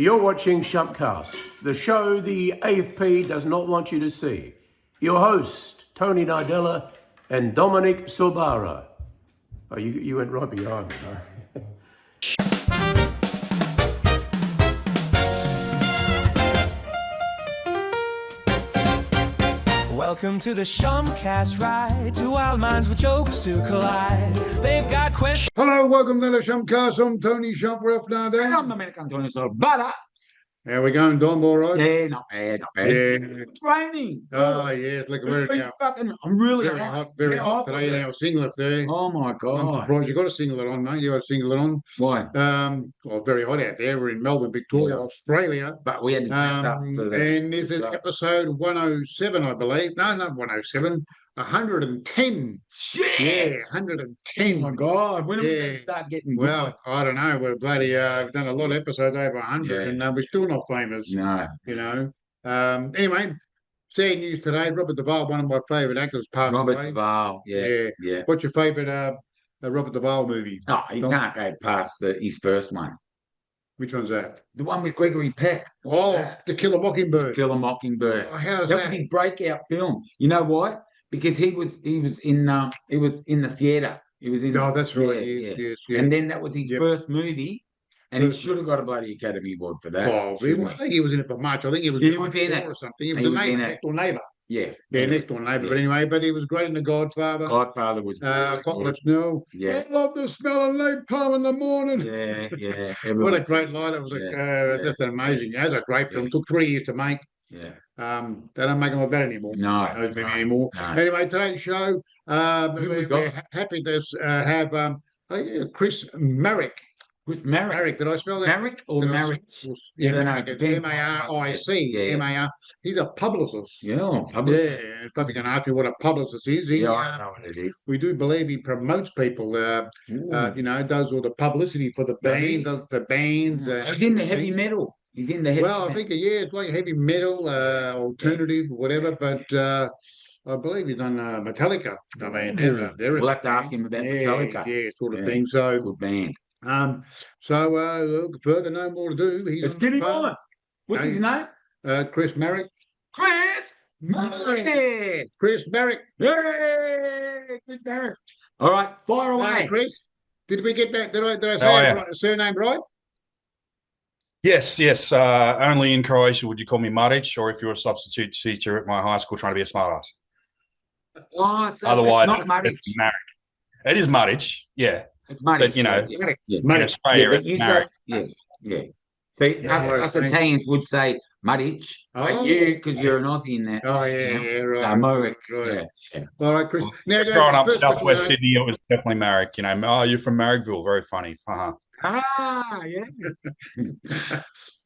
You're watching Shumpcast, the show the AFP does not want you to see. Your host, Tony Nardella and Dominic Sobara. Oh, you went right behind me, huh? Welcome to the Shumpcast ride. Two wild minds with jokes to collide. They've got questions. Hello, welcome to the Shumpcast. I'm Tony Shump. We're off now there. I'm Dominic Antonio Sorbara. How we going, Dom? All right? Yeah, not bad, not bad. Yeah. It's raining. Oh, yeah. It's like I'm really very hot, very hot today in our singlet there. Oh my I'm God. surprised you got a singlet on, mate. You got a singlet on. Why? Well, very hot out there. We're in Melbourne, Victoria, Yeah. Australia. But we had to get up for that. And this is episode 107, I believe. No, not 107. 110. Shit! Yeah, Oh 110. my God. When are we going Yeah. to start getting Well, good? I don't know. We've bloody done a lot of episodes over 100, Yeah. and we're still not famous. No. You know. Anyway, sad news today. Robert Duvall, one of my favourite actors, passed Robert away. Duvall. Yeah. Yeah. What's your favourite Robert Duvall movie? Oh, you Dom? can't go past his first one. Which one's that? The one with Gregory Peck. Oh, To Kill a Mockingbird. Kill a Mockingbird. Oh, how's That that? was his breakout film. You know what? Because he was in the theatre. He was in. Oh, that's right. Yeah. Yes, yes. And then that was his Yep. first movie, and he First- should have got a bloody Academy Award for that. Oh, I think he was in it for much. I think he was He was in it. or something. He was He the was neighbour, in it. next door neighbour. Yeah. Yeah, next door neighbour. Yeah. But anyway, but he was great in The Godfather. Godfather was. Apocalypse Now. Yeah. I love the smell of napalm in the morning. Yeah. What a great line. It was just amazing. It was a great film. It took 3 years to make. Yeah. They don't make them like that anymore. No. Those movies anymore. No. Anyway, today's show, Who we got? we're happy to have Chris Maric. With Maric. Maric, did I spell that? Maric or Did I- Maric? Yeah, don't know, Maric. depends. M-A-R-I-C. Yeah. M-A-R. He's a publicist. Yeah. Publicist. Yeah, probably going to ask me what a publicist is. Yeah, I know what it is. We do believe he promotes people. Does all the publicity for the band, does the bands. He's in the heavy metal. He's in the heavy Well, I metal. think it's like heavy metal, alternative, whatever. But I believe he's on Metallica. I mean, they're We'll have to ask him about Metallica. yeah, sort of Yeah. thing. So, Good band. look, further, no more to do. He's Let's on get the him phone. on. What's his name? Chris Maric. Chris Maric. Chris Maric. Hey, Chris Maric. All right, fire away. Chris, did we get that? Did I say Oh, it yeah. right, surname right? Yes. Only in Croatia would you call me Maric, or if you're a substitute teacher at my high school trying to be a smartass. Oh, so Otherwise, it's not Maric. it's Maric. It is Maric, yeah. It's Maric. But, you know, yeah. In Maric. Australia, but it's you Maric. say, yeah. See, us right. Italians would say Maric, like Oh. you, because you're an Aussie in that. Oh, yeah, right. Maric. Right. Yeah. All right, Chris. Now, Growing up first southwest question, Sydney, it was definitely Maric. You know, oh, you're from Marrickville. Very funny. Ah, yeah.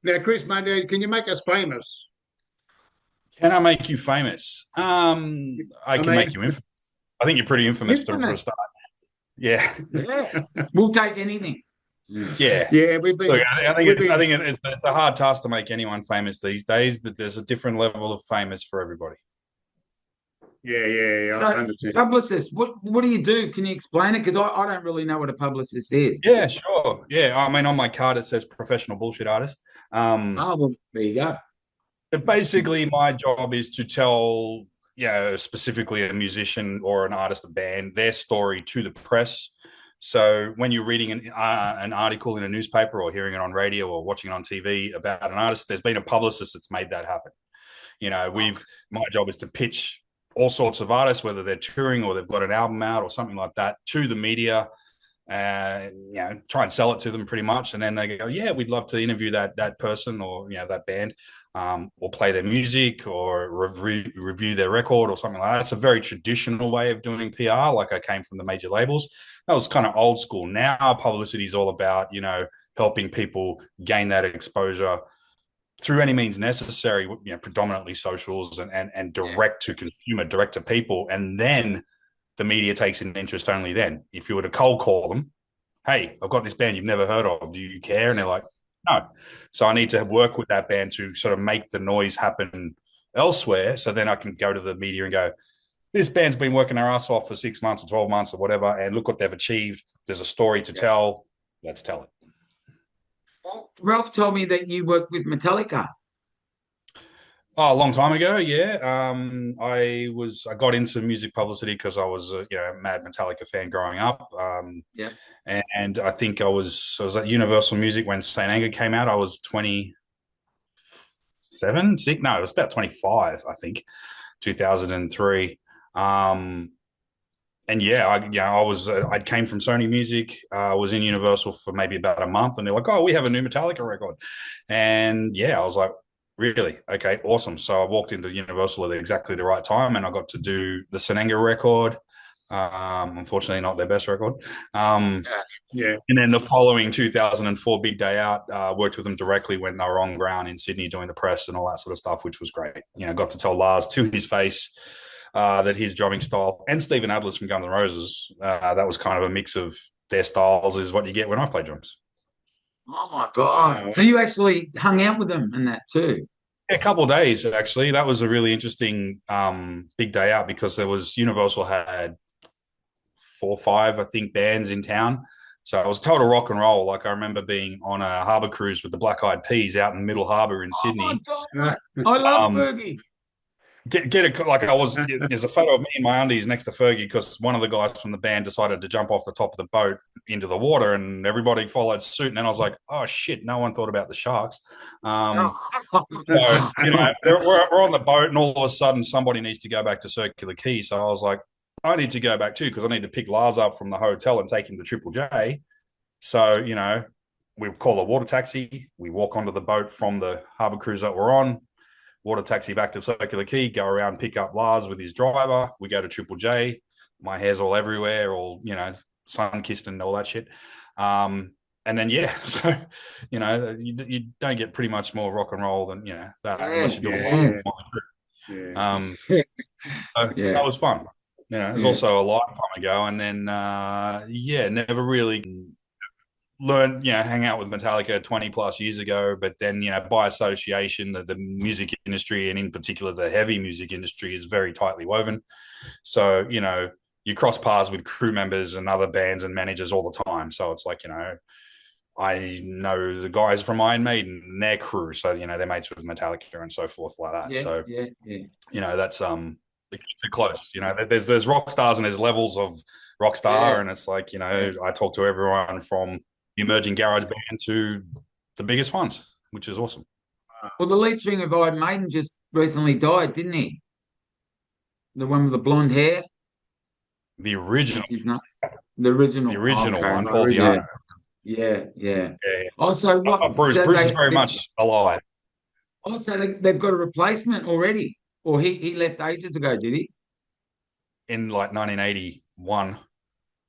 Now, Chris, mate, can you make us famous? Can I make you famous? I can mean- make you infamous. I think you're pretty infamous for a Infamous. start. Yeah. Yeah. We'll take anything. Yeah. Yeah, we've been. Look, I think we've it's a hard task to make anyone famous these days, but there's a different level of famous for everybody. Yeah, I understand. Publicist, what do you do? Can you explain it? Because I don't really know what a publicist is. Yeah, sure. Yeah, I mean, on my card it says professional bullshit artist. Oh, well, there you go. But basically, my job is to tell, specifically a musician or an artist, a band, their story to the press. So when you're reading an article in a newspaper or hearing it on radio or watching it on TV about an artist, there's been a publicist that's made that happen. My job is to pitch all sorts of artists, whether they're touring or they've got an album out or something like that, to the media, try and sell it to them pretty much. And then they go, yeah, we'd love to interview that person or, that band, or play their music or review their record or something like that. It's a very traditional way of doing PR. Like I came from the major labels. That was kind of old school. Now publicity is all about, helping people gain that exposure through any means necessary, predominantly socials and direct to consumer, direct to people. And then the media takes an interest only then. If you were to cold call them, hey, I've got this band you've never heard of. Do you care? And they're like, no. So I need to work with that band to sort of make the noise happen elsewhere. So then I can go to the media and go, this band's been working their ass off for 6 months or 12 months or whatever. And look what they've achieved. There's a story to tell. Let's tell it. Well, Ralph told me that you worked with Metallica. Oh, a long time ago, yeah. I got into music publicity because I was a mad Metallica fan growing up. Yeah. And I think I was at Universal Music when Saint Anger came out. I was 27, 6. No, it was about 25, I think, 2003. And yeah, I came from Sony Music. I was in Universal for maybe about a month, and they're like, "Oh, we have a new Metallica record," and yeah, I was like, "Really? Okay, awesome." So I walked into Universal at exactly the right time, and I got to do the Senenga record. Unfortunately, not their best record. Yeah. And then the following 2004 Big Day Out, worked with them directly when they were on ground in Sydney doing the press and all that sort of stuff, which was great. Got to tell Lars to his face that his drumming style, and Stephen Adler's from Guns N' Roses, that was kind of a mix of their styles is what you get when I play drums. Oh my God. So you actually hung out with them and that too? A couple of days, actually. That was a really interesting Big Day Out because Universal had 4 or 5, I think, bands in town. So it was total rock and roll. Like I remember being on a harbour cruise with the Black Eyed Peas out in Middle Harbour in Sydney. Oh my God. I love Fergie. There's a photo of me in my undies next to Fergie because one of the guys from the band decided to jump off the top of the boat into the water and everybody followed suit. And then I was like, oh shit, no one thought about the sharks. So, we're on the boat and all of a sudden somebody needs to go back to Circular Quay. So I was like, I need to go back too because I need to pick Lars up from the hotel and take him to Triple J. So, we call a water taxi. We walk onto the boat from the harbour cruise that we're on. Water taxi back to Circular Quay, go around, pick up Lars with his driver. We go to Triple J. My hair's all everywhere, all, sun-kissed and all that shit. And then, so, you don't get pretty much more rock and roll than, that unless you're doing that was fun. It was also a lifetime ago. And then, never really learned, hang out with Metallica 20 plus years ago, but then, by association, the music industry and in particular the heavy music industry is very tightly woven. So, you cross paths with crew members and other bands and managers all the time. So it's like, I know the guys from Iron Maiden and their crew. So, they're mates with Metallica and so forth like that. That's, the kids are close. There's rock stars and there's levels of rock star. And it's like, I talk to everyone from the emerging garage band to the biggest ones, which is awesome. Well, the lead singer of Iron Maiden just recently died, didn't he? The one with the blonde hair. The original. The original one, Paul Di'Anno. Yeah. Also, Bruce is very much alive. Also, they've got a replacement already, or he left ages ago, did he? In like 1981.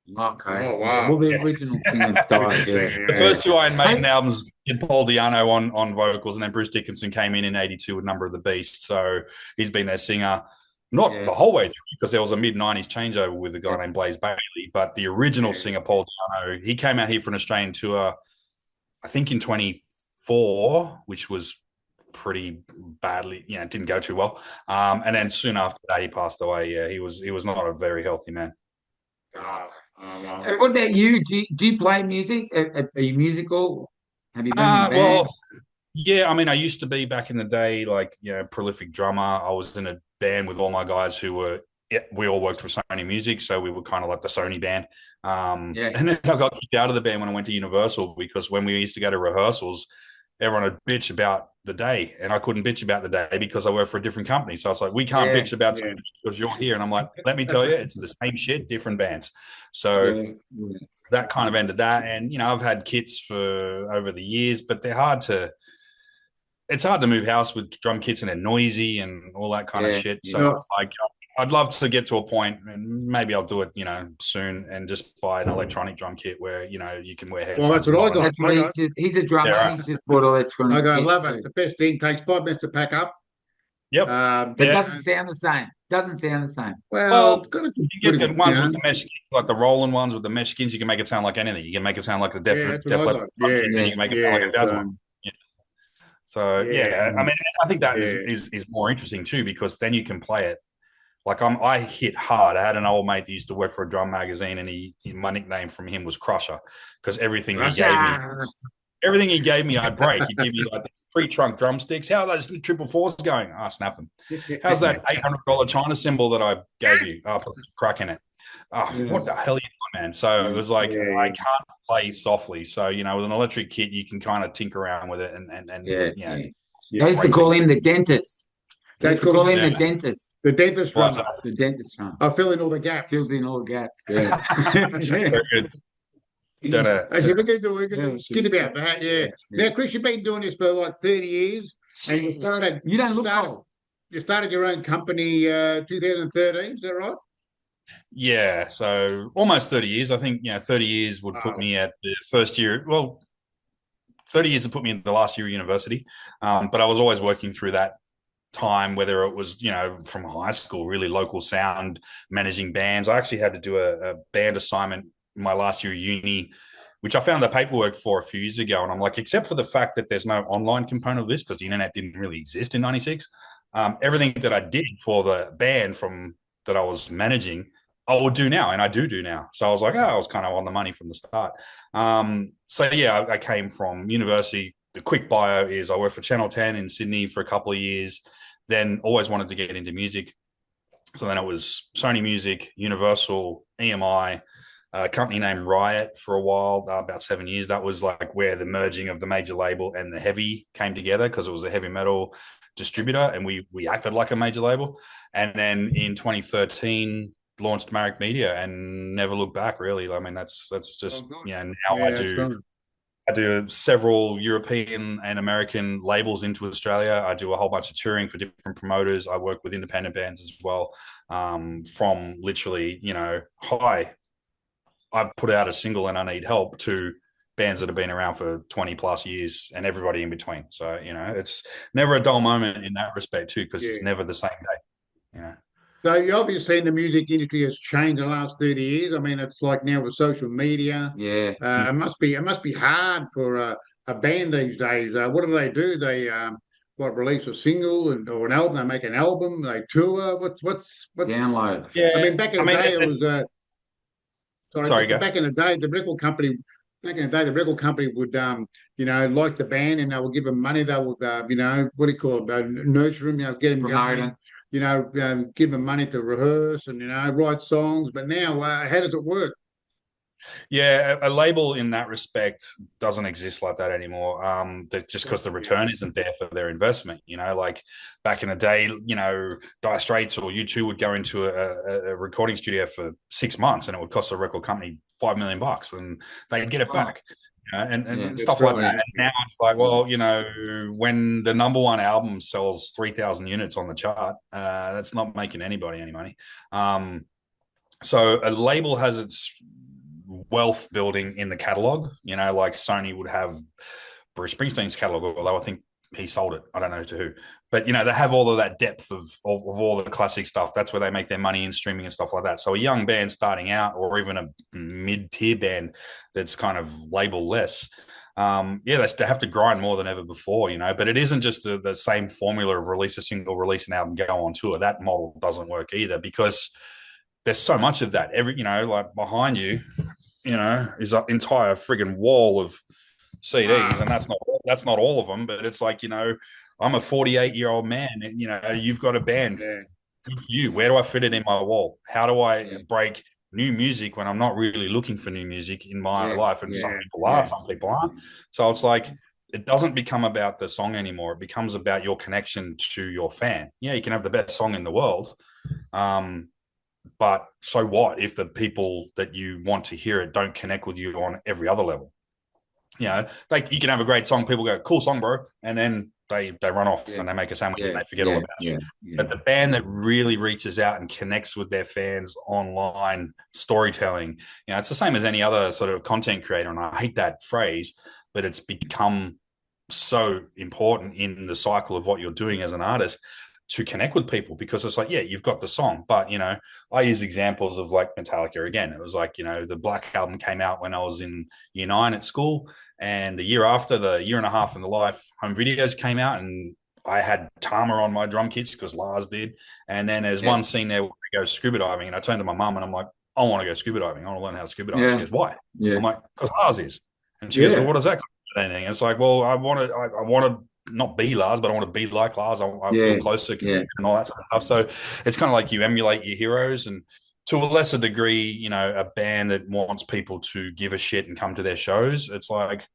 Okay. Oh, wow. Well, the original singer died. The first 2 Iron Maiden albums had Paul Di'Anno on vocals, and then Bruce Dickinson came in 82 with Number of the Beast. So he's been their singer, not the whole way through, because there was a mid-90s changeover with a guy named Blaze Bailey. But the original singer, Paul Di'Anno, he came out here for an Australian tour, I think in 24, which was pretty badly, it didn't go too well. And then soon after that, he passed away. Yeah, he was not a very healthy man. And what about you? Do you play music? Are you musical? Have you been in a band? Well, yeah, I mean, I used to be back in the day, like, prolific drummer. I was in a band with all my guys we all worked for Sony Music, so we were kind of like the Sony band. And then I got kicked out of the band when I went to Universal because when we used to go to rehearsals, everyone would bitch about the day, and I couldn't bitch about the day because I work for a different company. So I was like, we can't bitch about something because you're here. And I'm like, let me tell you, it's the same shit, different bands. So that kind of ended that. And, I've had kits for over the years, but it's hard to move house with drum kits and they're noisy and all that kind of shit. So it's like, I'd love to get to a point, and maybe I'll do it, soon, and just buy an electronic drum kit where, you can wear headphones. Well, that's what I got. He's a drummer. Yeah. He's just bought electronic. I love it. It's the best thing. Takes 5 minutes to pack up. Yep. It doesn't sound the same. Well, you get the ones with the mesh skins, like the Roland ones with the mesh skins, you can make it sound like anything. You can make it sound like the Def Leppard. You can make it sound like a jazz one. So, I mean, I think that is more interesting too, because then you can play it. Like I hit hard. I had an old mate that used to work for a drum magazine, and my nickname from him was Crusher, because everything he gave me, everything he gave me, I'd break. He'd give me like 3-trunk drumsticks. How are those 4/4s going? I snap them. How's that $800 China cymbal that I gave you? I'll put a crack in it. Oh, what the hell are you doing, man? So it was like, I can't play softly. So, you know, with an electric kit, you can kind of tinker around with it and you know. They used to call him the dentist. They used to call him Yeah. the dentist. The dentist Why's drummer. The dentist drummer. I fill in all the gaps. Fills in all the gaps. Yeah. Very good. Don't Actually, we can do a skit about that, yeah. Now, Chris, you've been doing this for like 30 years, and You don't look old. you started your own company 2013, is that right? Yeah, so almost 30 years. I think, 30 years would put me at the first year. Well, 30 years would put me in the last year of university. But I was always working through that time, whether it was, from high school, really local sound, managing bands. I actually had to do a band assignment in my last year of uni, which I found the paperwork for a few years ago. And I'm like, except for the fact that there's no online component of this because the internet didn't really exist in 96, everything that I did for the band that I was managing, I would do now, and I do now. So I was like, I was kind of on the money from the start. I came from university. The quick bio is I worked for Channel 10 in Sydney for a couple of years, then always wanted to get into music. So then it was Sony Music, Universal, EMI, a company named Riot for a while, about 7 years. That was like where the merging of the major label and the heavy came together because it was a heavy metal distributor, and we acted like a major label. And then in 2013, launched Maric Media and never looked back, really. I mean, that's just now I do several European and American labels into Australia. I do a whole bunch of touring for different promoters. I work with independent bands as well. From literally, hi, I put out a single and I need help, to bands that have been around for 20 plus years and everybody in between. So, it's never a dull moment in that respect too, because it's never the same day. So you obviously seen the music industry has changed in the last 30 years. I mean, it's like now with social media. Yeah. It must be hard for a band these days. What do? They release a single or an album? They make an album. They tour. What's Download? Yeah. I mean, back in the day, it was. Sorry, go. Back in the day, the record company. Back in the day, the record company would, like the band, and they would give them money. They would, what do you call it? Nurture them, get them going. Give them money to rehearse and, write songs. But now, how does it work? Yeah, a label in that respect doesn't exist like that anymore. Just because the return isn't there for their investment. Like back in the day, Dire Straits or U2 would go into a recording studio for 6 months, and it would cost the record company $5 million, and they'd get it back. And stuff like that. And now it's like, well, when the number one album sells 3,000 units on the chart, that's not making anybody any money. So a label has its wealth building in the catalog, like Sony would have Bruce Springsteen's catalog, although I think he sold it. I don't know to who. But, they have all of that depth of all the classic stuff. That's where they make their money in streaming and stuff like that. So a young band starting out, or even a mid-tier band that's kind of label-less, they have to grind more than ever before, But it isn't just the same formula of release a single, release an album, go on tour. That model doesn't work either, because there's so much of that. Like behind you, is an entire friggin' wall of CDs, and that's not all of them, but it's like, I'm a 48-year-old man, and you've got a band. Yeah. Good for you. Where do I fit it in my wall? How do I break new music when I'm not really looking for new music in my life? And some people are, some people aren't. So it's like, it doesn't become about the song anymore. It becomes about your connection to your fan. Yeah, you can have the best song in the world, but so what if the people that you want to hear it don't connect with you on every other level? You can have a great song, people go, cool song, bro, and then they run off and they make a sandwich and they forget all about it. But the band that really reaches out and connects with their fans online, storytelling, it's the same as any other sort of content creator. And I hate that phrase, but it's become so important in the cycle of what you're doing as an artist, to connect with people, because it's like, you've got the song, but I use examples of like Metallica again. It was like, the Black Album came out when I was in year 9 at school, and the year after, the year and a half in the life home videos came out, and I had Tama on my drum kits because Lars did. And then there's one scene there where we go scuba diving, and I turned to my mum and I'm like, I want to go scuba diving. I want to learn how to scuba dive. She goes, why? I'm like, because Lars is. And she goes, well, what does that got to do anything. It's like, well, I want to not be Lars, but I want to be like Lars. I feel closer and all that sort of stuff. So it's kind of like you emulate your heroes, and to a lesser degree, you know, a band that wants people to give a shit and come to their shows. It's like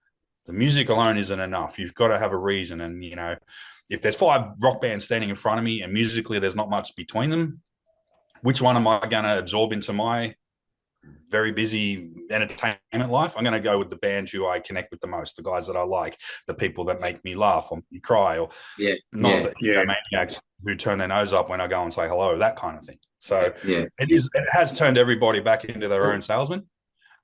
the music alone isn't enough. You've got to have a reason. And, you know, if there's 5 rock bands standing in front of me and musically there's not much between them, which one am I going to absorb into my very busy entertainment life? I'm going to go with the band who I connect with the most, the guys that I like, the people that make me laugh or make me cry, or not the maniacs who turn their nose up when I go and say hello, that kind of thing. So it has turned everybody back into their own salesman.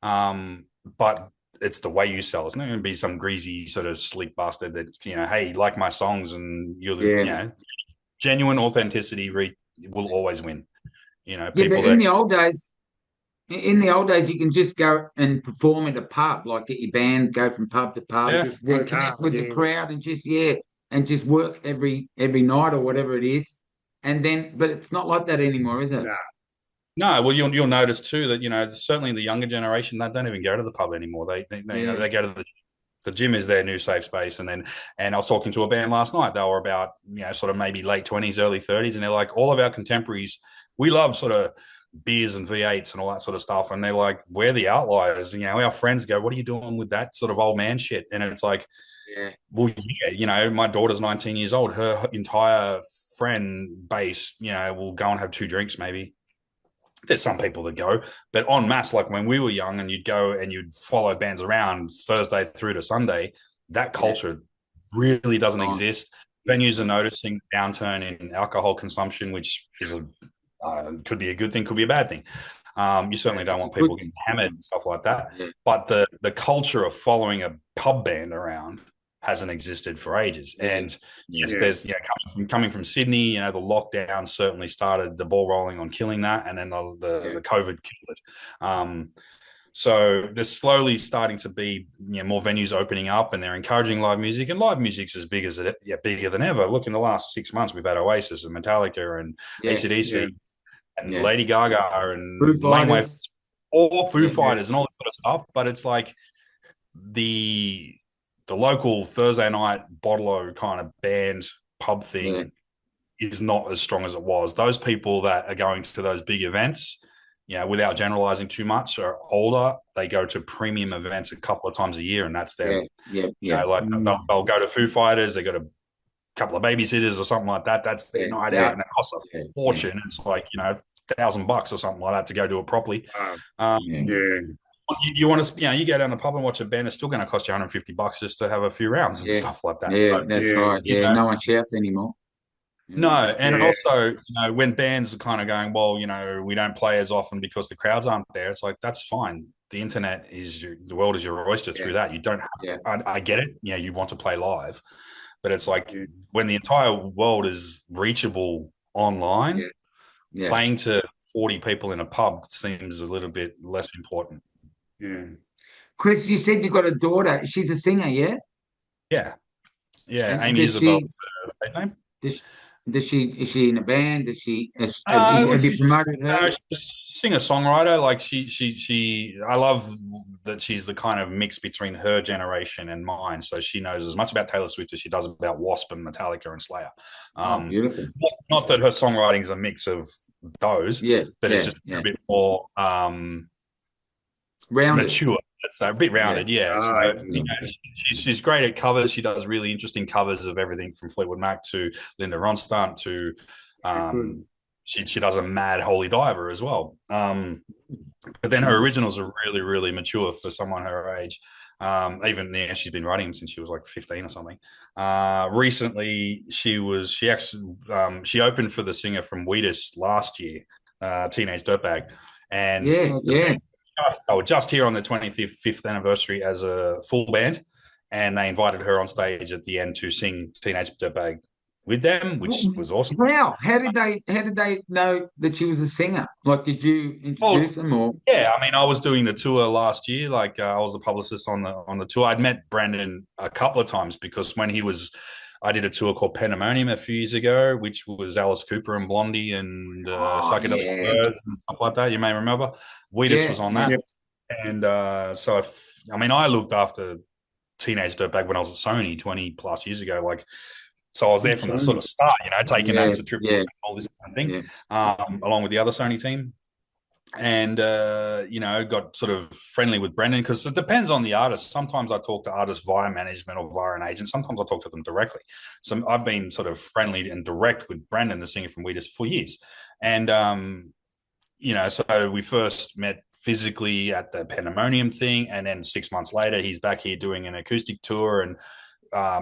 But it's the way you sell. It's not going to be some greasy sort of sleek bastard that, you know, hey, you like my songs, and you're you know, genuine authenticity will always win. You know, people but in the old days, you can just go and perform at a pub, like get your band, go from pub to pub, and connect with the crowd, and just work every night or whatever it is. And then, but it's not like that anymore, is it? No. Well, you'll notice too that, you know, certainly the younger generation, they don't even go to the pub anymore. They go to the gym is their new safe space. And I was talking to a band last night. They were about, you know, sort of maybe late 20s, early 30s, and they're like, all of our contemporaries, we love sort of beers and V8s and all that sort of stuff. And they're like, we're the outliers. You know, our friends go, what are you doing with that sort of old man shit? And it's like, well, you know, my daughter's 19 years old. Her entire friend base, you know, will go and have 2 drinks maybe. There's some people that go, but en masse, like when we were young and you'd go and you'd follow bands around Thursday through to Sunday, that culture really doesn't exist. Venues are noticing downturn in alcohol consumption, which is could be a good thing, could be a bad thing. You certainly don't want people getting hammered and stuff like that. But the culture of following a pub band around hasn't existed for ages. And there's coming from Sydney, you know, the lockdown certainly started the ball rolling on killing that, and then the COVID killed it. So there's slowly starting to be, you know, more venues opening up, and they're encouraging live music, and live music's as big as bigger than ever. Look, in the last 6 months, we've had Oasis and Metallica and AC/DC and Lady Gaga and Laneway, or Foo Fighters and all that sort of stuff. But it's like the local Thursday night bottle kind of band pub thing is not as strong as it was. Those people that are going to those big events, you know, without generalizing too much, are older. They go to premium events a couple of times a year, and that's their, you know, like they'll go to Foo Fighters, they go to a couple of babysitters or something like that. That's their night out, and it costs a fortune. It's like, you know, $1,000 or something like that to go do it properly. You want to, you know, you go down the pub and watch a band, it's still going to cost you $150 just to have a few rounds and stuff like that. Yeah, so, that's right. Yeah, you know, no one shouts anymore. No, and also, you know, when bands are kind of going, well, you know, we don't play as often because the crowds aren't there. It's like, that's fine. The internet is the world is your oyster through that. You don't have I get it. You know, you want to play live, but it's like when the entire world is reachable online, playing to 40 people in a pub seems a little bit less important. Chris, you said you've got a daughter. She's a singer, yeah? Yeah. And Amy Isabel's name. Is she in a band? Have you promoted her? Singer-songwriter. Like I love that she's the kind of mix between her generation and mine. So she knows as much about Taylor Swift as she does about Wasp and Metallica and Slayer. Beautiful. Not that her songwriting is a mix of those, but it's just a bit more rounded. Mature. So a bit rounded, So, you know, she's great at covers. She does really interesting covers of everything from Fleetwood Mac to Linda Ronstadt to she does a mad Holy Diver as well. But then her originals are really, really mature for someone her age. Even she's been writing since she was like 15 or something. Recently, she opened for the singer from Wheatus last year, Teenage Dirtbag, and they were just here on the 25th anniversary as a full band, and they invited her on stage at the end to sing Teenage Dirtbag with them, which was awesome. Wow! How did they know that she was a singer? Like, did you introduce them or? Yeah, I mean, I was doing the tour last year. Like, I was the publicist on the tour. I'd met Brandon a couple of times because when I did a tour called Pandemonium a few years ago, which was Alice Cooper and Blondie and Psychedelic Birds and stuff like that. You may remember. Wheatus was on that. And so, I looked after teenage dirtbag when I was at Sony 20 plus years ago. Like, so I was there from the sort of start, you know, taking that to triple and all this kind of thing, along with the other Sony team. And, you know, got sort of friendly with Brendan because it depends on the artist. Sometimes I talk to artists via management or via an agent. Sometimes I talk to them directly. So I've been sort of friendly and direct with Brendan, the singer from Weedus, for years. And, you know, so we first met physically at the Pandemonium thing. And then 6 months later, he's back here doing an acoustic tour. And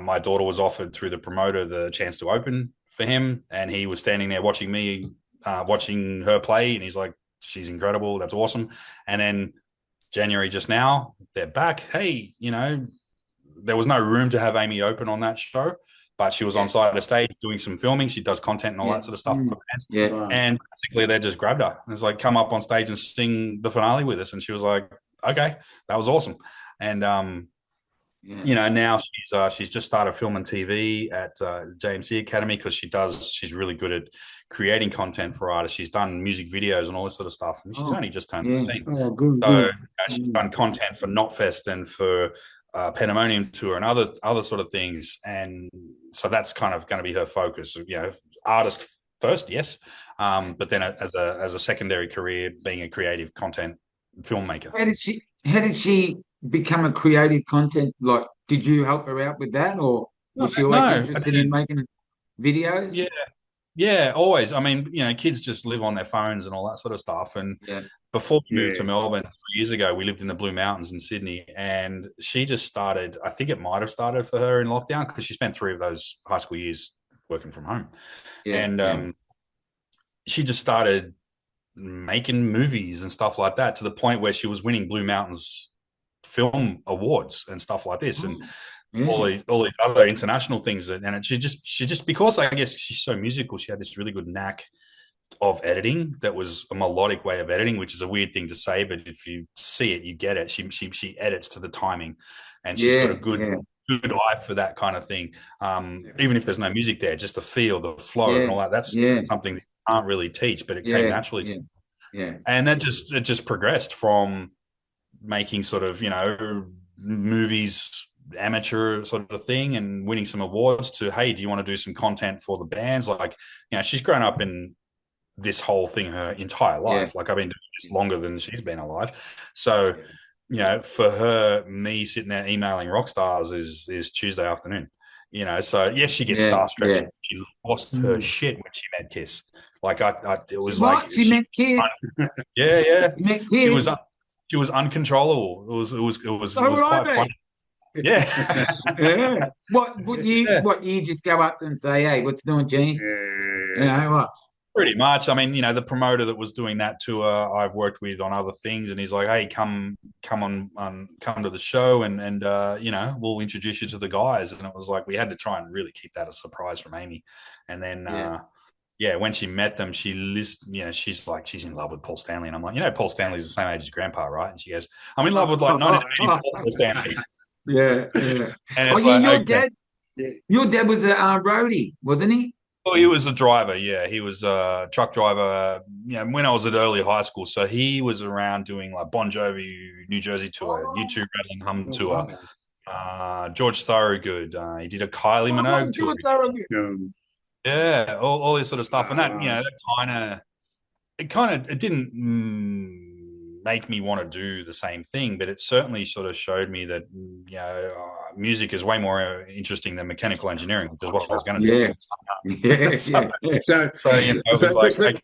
my daughter was offered through the promoter the chance to open for him. And he was standing there watching me, watching her play. And he's like, she's incredible. That's awesome. And then January just now, they're back. Hey, you know, there was no room to have Amy open on that show, but she was on side of the stage doing some filming. She does content and all that sort of stuff for bands. Yeah. And basically they just grabbed her. And it's like, come up on stage and sing the finale with us. And she was like, okay, that was awesome. And, you know, now she's just started filming TV at JMC Academy because she's really good at creating content for artists. She's done music videos and all this sort of stuff. And she's only just turned 13. Oh, good. So you know, she's done content for Knotfest and for Pandemonium Tour and other sort of things. And so that's kind of going to be her focus. You know, artist first, yes, but then as a secondary career, being a creative content filmmaker. How did she become a creative content? Like, did you help her out with that, or was she always interested in making videos? Yeah, always. I mean, you know, kids just live on their phones and all that sort of stuff. And before we moved to Melbourne 3 years ago, we lived in the Blue Mountains in Sydney, and she just started, I think it might have started for her in lockdown because she spent 3 of those high school years working from home. She just started making movies and stuff like that to the point where she was winning Blue Mountains film awards and stuff like this. And all these other international things, and she just because I guess she's so musical, she had this really good knack of editing that was a melodic way of editing, which is a weird thing to say, but if you see it, you get it. She edits to the timing, and she's got a good eye for that kind of thing. Even if there's no music there, just the feel, the flow, and all that. That's something that you can't really teach, but it came naturally to me. And it just progressed from making sort of, you know, movies, amateur sort of thing, and winning some awards to, hey, do you want to do some content for the bands? Like, you know, she's grown up in this whole thing her entire life. Like, I've been doing this longer than she's been alive. So, you know, for her, me sitting there emailing rock stars is Tuesday afternoon. You know, so yes, she gets starstruck. She lost her shit when she met Kiss. Like, it was what? like she met Kiss. Met Kiss. She was uncontrollable. It was quite funny. Yeah. What you just go up to and say, hey, what's doing, Gene? You know what? Pretty much. I mean, you know, the promoter that was doing that tour, I've worked with on other things, and he's like, hey, come to the show, and you know, we'll introduce you to the guys. And it was like, we had to try and really keep that a surprise from Amy. And then when she met them, she's in love with Paul Stanley. And I'm like, you know, Paul Stanley's the same age as Grandpa, right? And she goes, I'm in love with like 1984 Paul Stanley. And your dad was a roadie, wasn't he? Well, he was a driver. Yeah, he was a truck driver. You know, when I was at early high school, so he was around doing like Bon Jovi New Jersey tour, U2 Rattling Hum tour, George Thorogood. He did a Kylie Minogue tour. Yeah, all this sort of stuff, and that, you know, it didn't make me want to do the same thing, but it certainly sort of showed me that, you know, music is way more interesting than mechanical engineering, which is what I was going to do. So you know, it was like, okay,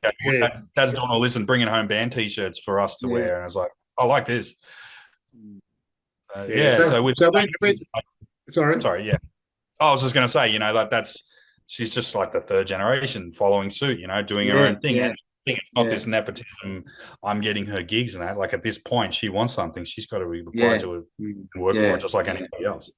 Dad's doing all this and bringing home band T-shirts for us to wear, and I was like, I like this. Sorry, yeah. I was just going to say, you know, she's just like the third generation following suit, you know, doing her own thing. And I think it's not this nepotism, I'm getting her gigs and that. Like, at this point, she wants something, she's got to be required to work for it, just like anybody else.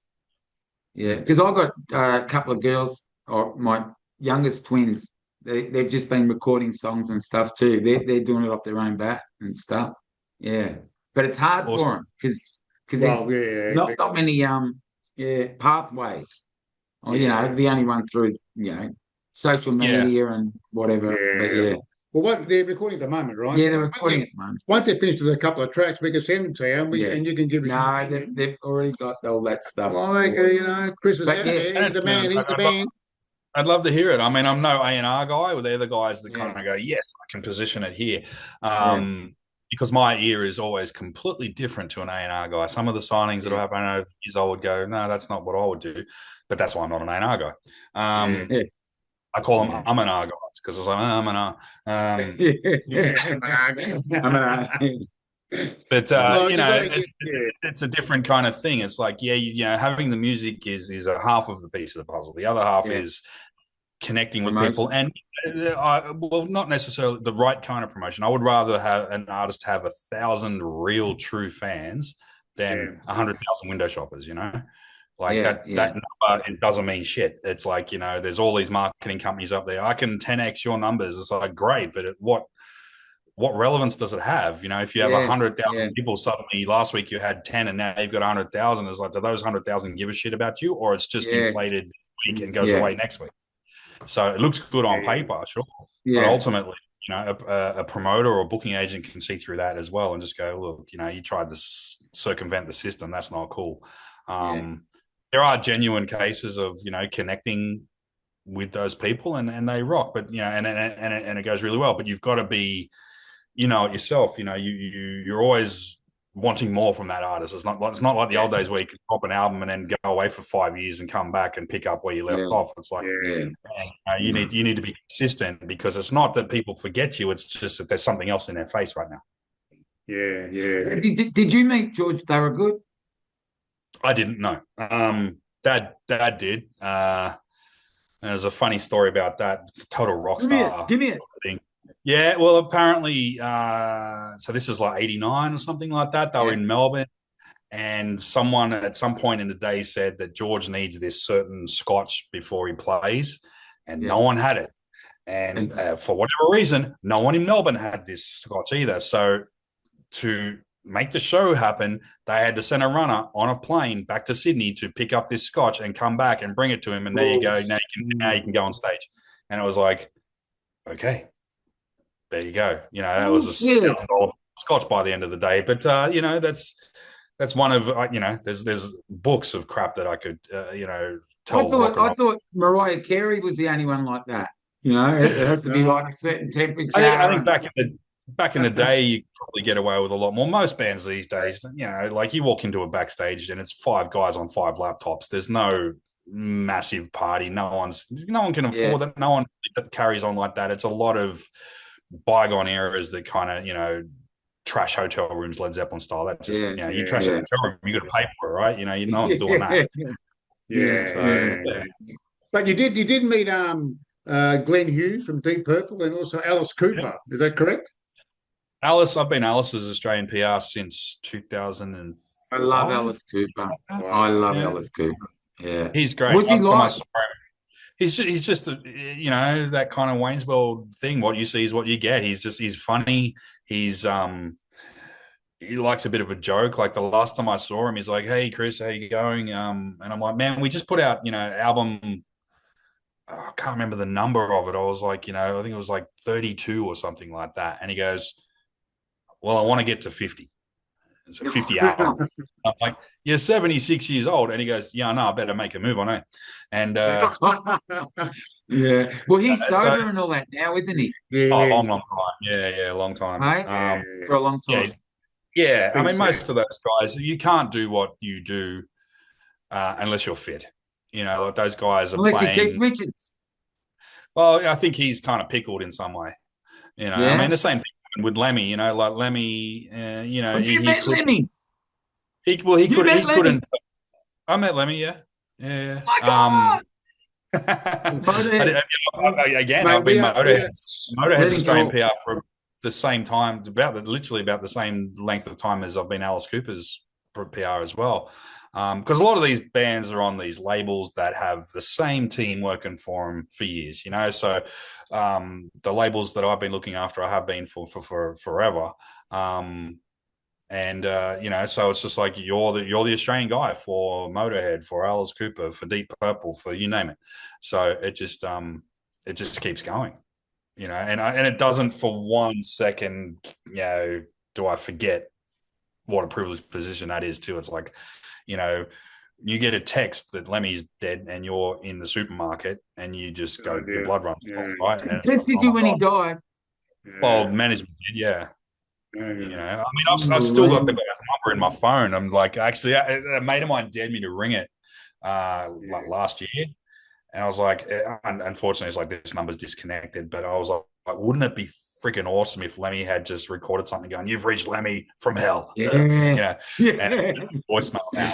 Yeah, because I've got a couple of girls, or my youngest twins, they've just been recording songs and stuff too. They're doing it off their own bat and stuff. Yeah, but it's hard for them because there's not many pathways. Or, you know, the only one through, you know, social media and whatever. Well, what they're recording at the moment, right? Yeah, they're recording at the moment. Once they're finished with a couple of tracks, we can send them to you, and you can give us. No, they've already got all that stuff. Like Chris is out there. He's the man. He's the man. I'd love to hear it. I mean, I'm no A&R guy. They're the guys that kind of go, yes, I can position it here. Because my ear is always completely different to an A&R guy. Some of the signings that have happened over the years, I would go, no, that's not what I would do. But that's why I'm not an A&R guy. I call them I'm an R guys because it's like, I'm an R. I'm an R. But it's a different kind of thing. It's like, having the music is a half of the piece of the puzzle. The other half is connecting with people, and well, not necessarily the right kind of promotion. I would rather have an artist have 1,000 real true fans than 100,000 window shoppers. That number, it doesn't mean shit. It's like, there's all these marketing companies up there. I can 10x your numbers. It's like, great, but what relevance does it have? If you have 100,000 people, suddenly last week you had 10 and now you've got 100,000. It's like, do those 100,000 give a shit about you, or it's just inflated this week and goes away next week? So it looks good on paper, sure. But ultimately, a promoter or a booking agent can see through that as well and just go, look, you tried to circumvent the system. That's not cool. There are genuine cases of, connecting with those people and they rock, but, and it goes really well. But you've got to be, it yourself, you're always wanting more from that artist. It's not like the old days where you could drop an album and then go away for 5 years and come back and pick up where you left off. It's like, you need to be consistent, because it's not that people forget you. It's just that there's something else in their face right now. Yeah. Did you meet George Thorogood? I didn't know. Dad did. There's a funny story about that. It's a total rock star. Give me it. Thing. Yeah, well, apparently, so this is like 89 or something like that. They were in Melbourne, and someone at some point in the day said that George needs this certain scotch before he plays, and no one had it. And for whatever reason, no one in Melbourne had this scotch either. So to make the show happen, they had to send a runner on a plane back to Sydney to pick up this scotch and come back and bring it to him. And there you go. Now you can go on stage. And it was like, okay, there you go. That was a $1,000 scotch by the end of the day. But that's one of there's books of crap that I could tell. I thought Mariah Carey was the only one like that. It has to be like a certain temperature. I think back in the day, you could probably get away with a lot more. Most bands these days, like you walk into a backstage and it's 5 guys on 5 laptops. There's no massive party. No one can afford that. No one that carries on like that. It's a lot of bygone eras that kind of, trash hotel rooms, Led Zeppelin style. That just, you trash a hotel room, you got to pay for it, right? No one's doing that. But you did meet Glenn Hughes from Deep Purple and also Alice Cooper. Is that correct? I've been Alice's Australian PR since 2005. I love Alice Cooper. I love Alice Cooper. Yeah, he's great. What's he like? He's just that kind of Wayne's World thing. What you see is what you get. He's funny. He likes a bit of a joke. Like the last time I saw him, he's like, "Hey Chris, how you going?" And I'm like, "Man, we just put out album." I can't remember the number of it. I was like, I think it was like 32 or something like that. And he goes, well, I want to get to 50. So 50 albums. I'm like, you're 76 years old. And he goes, yeah, no, I better make a move on it. And yeah. Well, he's sober and all that now, isn't he? Oh, long time. Yeah, long time. Right? For a long time. Yeah. I mean, most of those guys, you can't do what you do unless you're fit. Like those guys are unless playing. You Keith Richards. Well, I think he's kind of pickled in some way. I mean, the same thing with Lemmy. Like Lemmy. You met Lemmy. He couldn't. I met Lemmy. Yeah. My God. Again, I've been Motorhead's Australian PR for the same time, literally about the same length of time as I've been Alice Cooper's PR as well. Because a lot of these bands are on these labels that have the same team working for them for years, So the labels that I've been looking after, I have been for forever. So it's just like you're the Australian guy for Motorhead, for Alice Cooper, for Deep Purple, for you name it. So it just keeps going. and it doesn't for 1 second, do I forget what a privileged position that is too. It's like, you get a text that Lemmy's dead and you're in the supermarket and you just go, your blood runs cold, right? And That's like, when he died. Well, management did, yeah. I mean, I've still got the guy's number in my phone. I'm like, actually, a mate of mine dared me to ring it like last year. And I was like, unfortunately, it's like this number's disconnected. But I was like, wouldn't it be freaking awesome if Lemmy had just recorded something going, "You've reached Lemmy from hell." Yeah. And it's a voicemail. Yeah.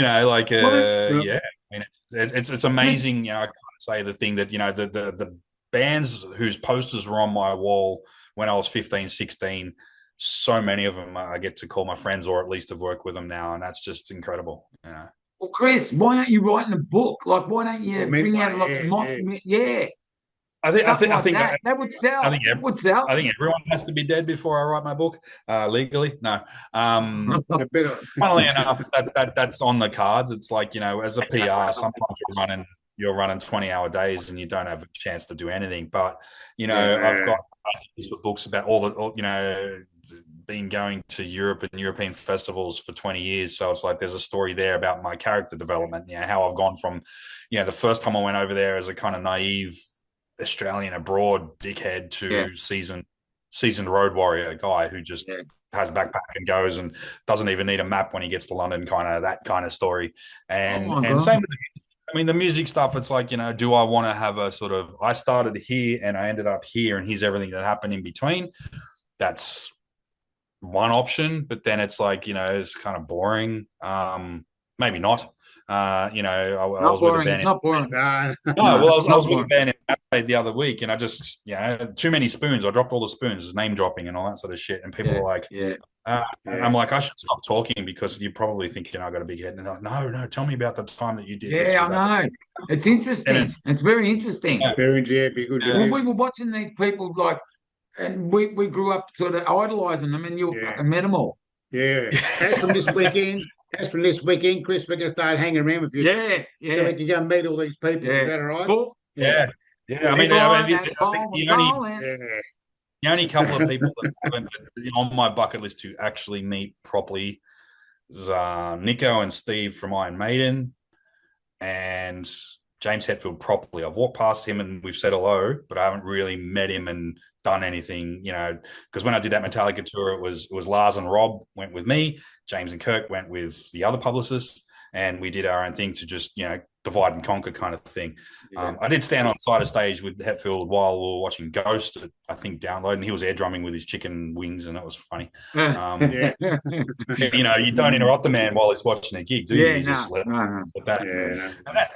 I mean, it's amazing. I can't say the thing that, the bands whose posters were on my wall when I was 15, 16, so many of them I get to call my friends or at least have worked with them now. And that's just incredible. Well, Chris, why aren't you writing a book? Like, why don't you bring out like a I think that would sell. I think everyone has to be dead before I write my book legally. No, funnily enough, that's on the cards. It's like, as a PR, sometimes you're running 20-hour days and you don't have a chance to do anything. But I've got books about been going to Europe and European festivals for 20 years. So it's like there's a story there about my character development. How I've gone from the first time I went over there as a kind of naive Australian abroad dickhead to seasoned road warrior guy who just has a backpack and goes and doesn't even need a map when he gets to London, kind of that kind of story. And same with the music stuff. It's like, do I want to have a sort of, I started here and I ended up here and here's everything that happened in between. That's one option, but then it's like, it's kind of boring. Maybe not. I was with a band. It's not boring. I was with a band in Adelaide the other week, and I just, too many spoons. I dropped all the spoons, name dropping, and all that sort of shit. And people were like, I'm like, I should stop talking because you probably think I got a big head. And they're like, no, tell me about the time that you did. This I know. It's interesting. It's very interesting. Be good. Well, we were watching these people and we grew up sort of idolizing them, and you fucking met them all. Yeah. As from this weekend, Chris, we're going to start hanging around with you. Yeah. So we can go meet all these people. Is that all right? Cool. Yeah. I mean, I think the only couple of people that haven't on my bucket list to actually meet properly is Nico and Steve from Iron Maiden and James Hetfield properly. I've walked past him and we've said hello, but I haven't really met him and done anything, because when I did that Metallica tour, it was Lars and Rob went with me, James and Kirk went with the other publicists, and we did our own thing to just, divide and conquer kind of thing. I did stand on side of stage with Hetfield while we were watching Ghost, I think, Download, and he was air drumming with his chicken wings, and it was funny. You don't interrupt the man while he's watching a gig, do you? You just let that.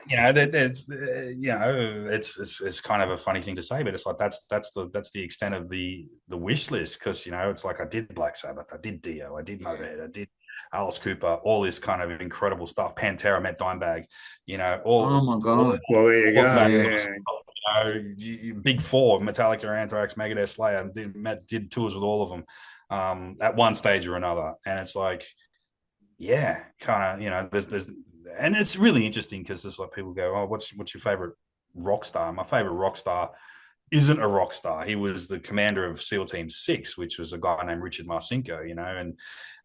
It's kind of a funny thing to say, but it's like that's the extent of the wish list, because it's like I did Black Sabbath, I did Dio, I did Motorhead, I did Alice Cooper, all this kind of incredible stuff. Pantera, met Dimebag, oh my god! Well, there you go. Big Four: Metallica, Anthrax, Megadeth, Slayer. Did tours with all of them at one stage or another, and it's like, kind of, there's, and it's really interesting because there's like people go, oh, what's your favorite rock star? My favorite rock star isn't a rock star. He was the commander of SEAL Team 6, which was a guy named Richard Marcinko,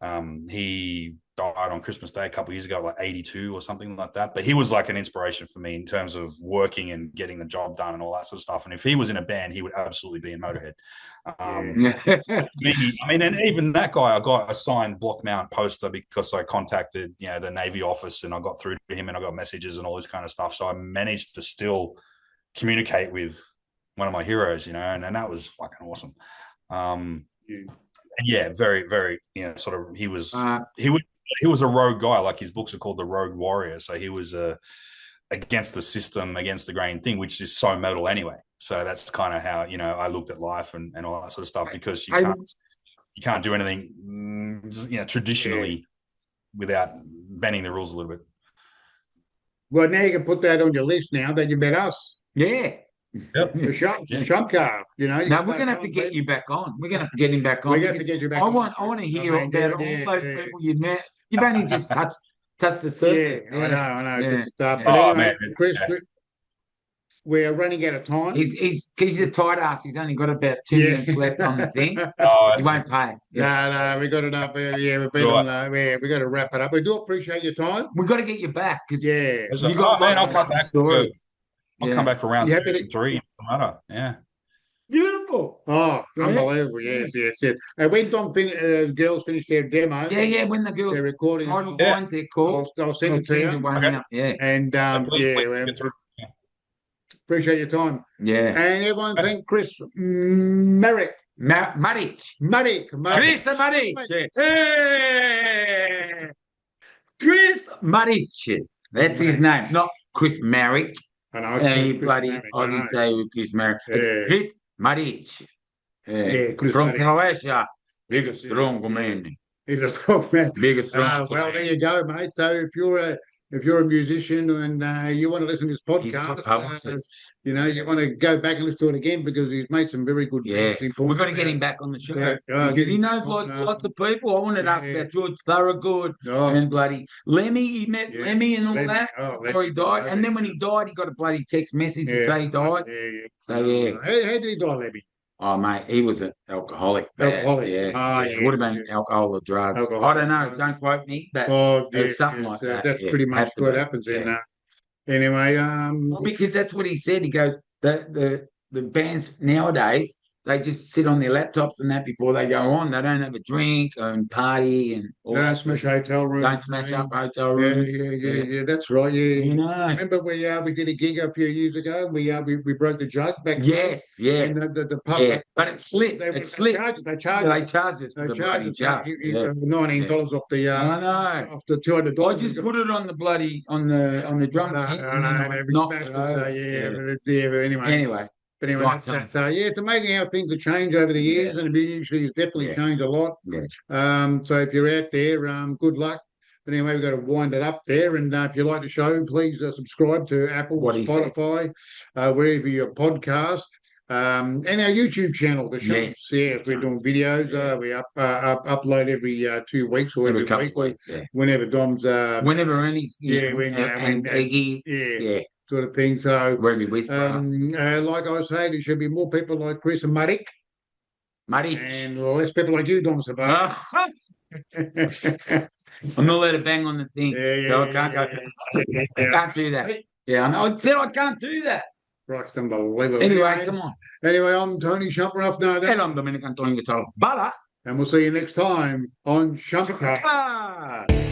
and he died on Christmas Day a couple of years ago, like 82 or something like that. But he was like an inspiration for me in terms of working and getting the job done and all that sort of stuff. And if he was in a band, he would absolutely be in Motorhead. And even that guy, I got a signed block mount poster because I contacted, the Navy office, and I got through to him and I got messages and all this kind of stuff. So I managed to still communicate with one of my heroes, and that was fucking awesome. Very, very, sort of, he was a rogue guy. Like, his books are called The Rogue Warrior. So he was against the system, against the grain thing, which is so metal anyway. So that's kind of how, I looked at life and all that sort of stuff, because you can't do anything, traditionally without bending the rules a little bit. Well, now you can put that on your list now that you met us. Yeah. Yep. The Shump car, Now we're going to have to get you back on. We're going to have to get him back on. We're going to have to get you back on. I want to hear about all those people you met. You've only just touched the surface. I know. Yeah. But anyway, Chris, we're running out of time. He's a tight ass. He's only got about 2 minutes left on the thing. Oh, He won't pay. No, we got enough. Yeah, we've been on. We got to wrap it up. We do appreciate your time. We've got to get you back because Yeah, you got man, I'll come lots of back. stories. I'll come back for round You 2 happy and 3. Doesn't matter. Yeah. Beautiful. Oh, Yeah. unbelievable! Yes. When girls finish their demo, When the girls they're recording. Idle Minds, they're called. I'll send it to you. One Okay. out. Yeah. And Please. appreciate your time. Yeah. And everyone, thank Chris Maric. Maric. Chris Maric. Hey! Chris Maric. That's his name, not Chris Maric. I know. He bloody Aussie say Chris Maric. Yeah. Chris Maric. Chris From Maric. Croatia. Big strong man. He's a top man. Big strong. Well, there you go, mate. So if you're a musician and you want to listen to this He's got podcast, Publicist. you want to go back and listen to it again because he's made some very good. Yeah, we've got to get him back on the show because he knows lots of people. I wanted to ask about George Thorogood and bloody Lemmy. He met Lemmy and all that before he died. And then when he died, he got a bloody text message to say he died. So yeah. How did he die, Lemmy? Oh mate, he was an alcoholic. Alcoholic. Yeah. Oh, It would have been alcohol or drugs. I don't know. Don't quote me, but it was something like that. That's pretty much what happens in anyway. Well, because that's what he said. He goes, the bands nowadays, they just sit on their laptops and that before they go on. They don't have a drink and party and all Don't that. smash hotel rooms. Don't smash up hotel rooms. Yeah. That's right. Yeah. You know. Remember we did a gig a few years ago. We broke the jug back. Yes. And the pub. Yeah. But it slipped. They charged us for the bloody jug. $19 off the. I know. Off the $200. I just put it on the bloody on the drum kit and then I knocked it over. Anyway. But anyway, it's amazing how things have changed over the years, and the music industry has definitely changed a lot. So if you're out there, good luck. But anyway, we've got to wind it up there. And if you like the show, please subscribe to Apple, Spotify, wherever your podcast, and our YouTube channel, the Shumps. Yes, we're doing videos. We upload every 2 weeks or every couple week, weeks. whenever Dom's. Whenever Ernie's. and Eggy. Yeah. Sort of thing. So, like I was saying, there should be more people like Chris and Maric, and less people like you, Dom Sabar. I'm not allowed to bang on the thing, so I can't go. I can't do that. Yeah, I know. I said I can't do that. Right, it's unbelievable. Anyway, come on. Anyway, I'm Tony Shump. And I'm Dominic Antonio Butter. And we'll see you next time on Shumpcast.